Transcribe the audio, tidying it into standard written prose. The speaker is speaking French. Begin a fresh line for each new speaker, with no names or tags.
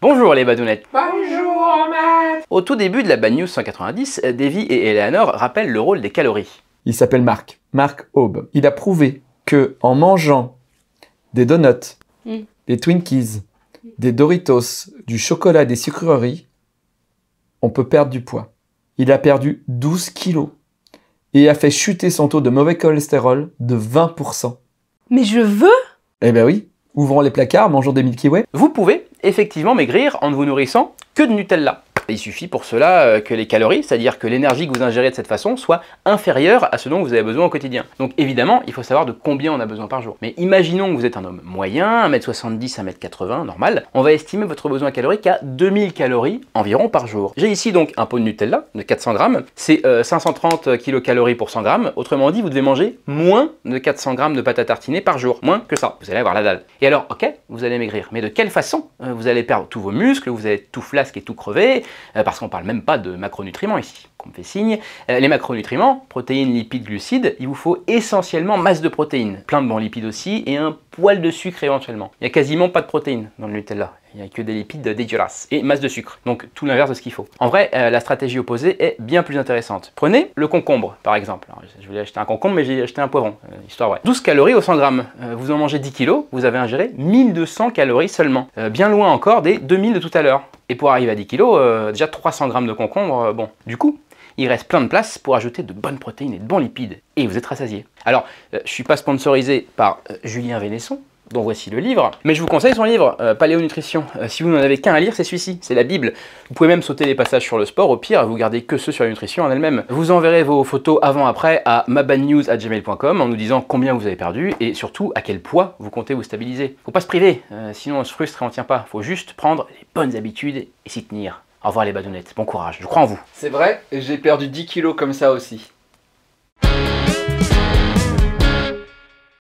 Bonjour les badounettes.
Bonjour, maître.
Au tout début de la Bad News 190, Davy et Eleanor rappellent le rôle des calories.
Il s'appelle Mark Aube. Il a prouvé que en mangeant des donuts, des Twinkies, des Doritos, du chocolat et des sucreries, on peut perdre du poids. Il a perdu 12 kilos et a fait chuter son taux de mauvais cholestérol de 20%.
Mais je veux.
Eh ben oui, ouvrons les placards, mangeons des Milky Way.
Vous pouvez effectivement maigrir en ne vous nourrissant que de Nutella. Il suffit pour cela que les calories, c'est-à-dire que l'énergie que vous ingérez de cette façon, soit inférieure à ce dont vous avez besoin au quotidien. Donc évidemment, il faut savoir de combien on a besoin par jour. Mais imaginons que vous êtes un homme moyen, 1m70, 1m80, normal, on va estimer votre besoin calorique à 2000 calories environ par jour. J'ai ici donc un pot de Nutella de 400 grammes, c'est 530 kcal pour 100 grammes, autrement dit, vous devez manger moins de 400 grammes de pâte à tartiner par jour, moins que ça, vous allez avoir la dalle. Et alors, ok, vous allez maigrir, mais de quelle façon? Vous allez perdre tous vos muscles, vous allez être tout flasque et tout crevé, parce qu'on parle même pas de macronutriments ici, qu'on me fait signe. Les macronutriments, protéines, lipides, glucides, il vous faut essentiellement masse de protéines, plein de bons lipides aussi, et un poil de sucre éventuellement. Il n'y a quasiment pas de protéines dans le Nutella, il n'y a que des lipides dégueulasses, et masse de sucre, donc tout l'inverse de ce qu'il faut. En vrai, la stratégie opposée est bien plus intéressante. Prenez le concombre, par exemple. Alors, je voulais acheter un concombre, mais j'ai acheté un poivron, histoire vraie. 12 calories au 100 grammes, vous en mangez 10 kilos, vous avez ingéré 1200 calories seulement, bien loin encore des 2000 de tout à l'heure. Et pour arriver à 10 kg, déjà 300 grammes de concombre, bon. Du coup, il reste plein de place pour ajouter de bonnes protéines et de bons lipides. Et vous êtes rassasié. Alors, je ne suis pas sponsorisé par Julien Vénesson, dont voici le livre, mais je vous conseille son livre, Paléonutrition. Si vous n'en avez qu'un à lire, c'est celui-ci, c'est la Bible. Vous pouvez même sauter les passages sur le sport, au pire, vous gardez que ceux sur la nutrition en elle-même. Vous enverrez vos photos avant-après à mabadnews@gmail.com en nous disant combien vous avez perdu et surtout à quel poids vous comptez vous stabiliser. Faut pas se priver, sinon on se frustre et on tient pas. Faut juste prendre les bonnes habitudes et s'y tenir. Au revoir les badounettes, bon courage, je crois en vous.
C'est vrai, j'ai perdu 10 kilos comme ça aussi.